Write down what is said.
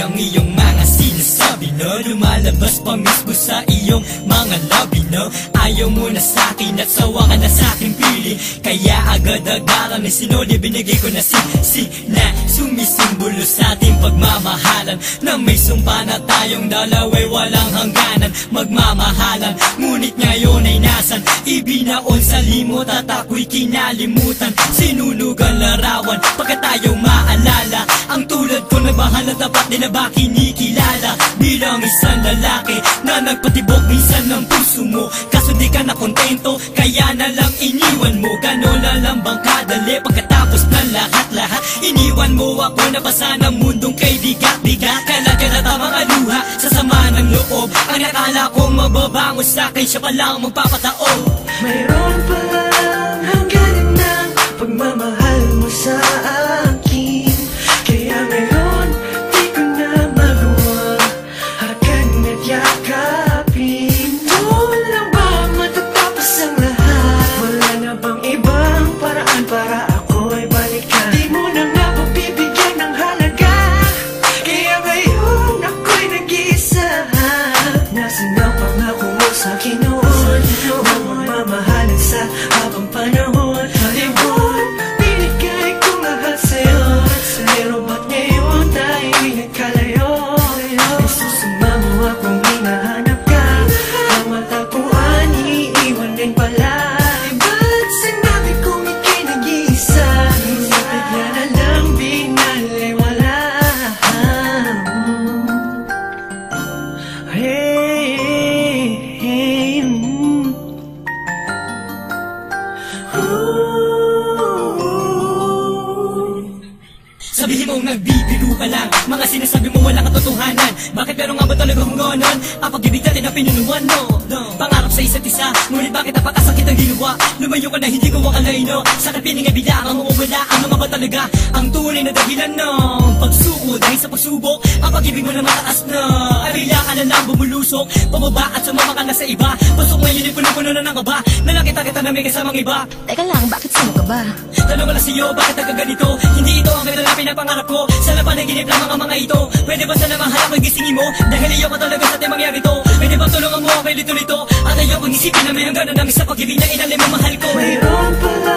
ang iyong mga sinasabi, no? Lumalabas pa mismo sa iyong mga labi, no? Ayaw mo na sa'kin at sawa ka na sa'king pili, kaya agad-agaran ni sinuli binigay ko na na sumisimbolo sa ating pagmamahalan, na may sumpa na tayong dalawa'y walang hangganan magmamahalan. Ngunit ngayon ay nasan, ibinaon sa limot at ako'y kinalimutan. Sinunugan larawan pagka tayo maalala, ang tulad ko na mahal na dapat din na ba kinikilala, bilang isang lalaki na nagpatibok minsan ng puso mo. Kaso di ka na kontento, kaya na lang iniwan mo. Gano'n na lang bang kadali pagkatapos ng lahat-lahat? Iniwan mo ako na basa ng mundong kay bigat-bigat. Kalaga na tamang aluha sa sama ng loob, ang nakala kong mababango sa'kin, siya palang magpapataob. Mayroon palang hangganan ng pagmamahal mo sa akin, kaya ngayon di ko na magawa harakan at yakapin. Doon lang ba matatapos ang lahat? Wala na bang ibang paraan para ako'y balikan? Di mo na nga pagbibigyan ng halaga, kaya ngayon ako'y nag-iisa. Nasaan ang pangako mo sa'kin noon na magmamahalan sa habang panahon? Libon, binigay ko lahat sa'yo, pero ba't ngayon tayo'y nagkalayo? Isusuma mo akong hinahanap ka, ang matagpuan iiwan din pala. Ba't sinabi kong ika'y nag-iisa, bigla na lang binaliwala? Sabihin mong nagbibiro ka lang, mga sinasabi mo walang katotohanan. Bakit pero nga ba talaga kung ganon? Ang pag-ibig natin ang pinunuan mo, pangarap sa isa't isa, ngunit bakit napakasakit ang ginawa? Lumayo ka na hindi ko akalain, no? Sa kapiling ay bigla kang mawawala. Ano nga ba talaga ang tunay na dahilan ng pagsuko? Dahil sa pagsubok, ang pag-ibig mo na mataas na, ay bigla ka na lang bumulusok pababa at sumama ka na sa iba. Pasok ngayon ay puno-puno na ng kaba, na nakita-kita na may kasamang iba. Teka lang, bakit sino ka ba? Tanong wala sa'yo, bakit nagkaganito? Hindi ito ang pinalapin na pangarap ko, sa lapanaginip lang ang mga ito. Pwede ba sana mahalak ko gisingin mo? Dahil ayoko talaga sa ating mangyari to. Pwede ba tulungan mo ako lito-lito? At ayoko isipin na may hangganan ng isa pag-ibig na inalim mo mahal ko. Mayroon pala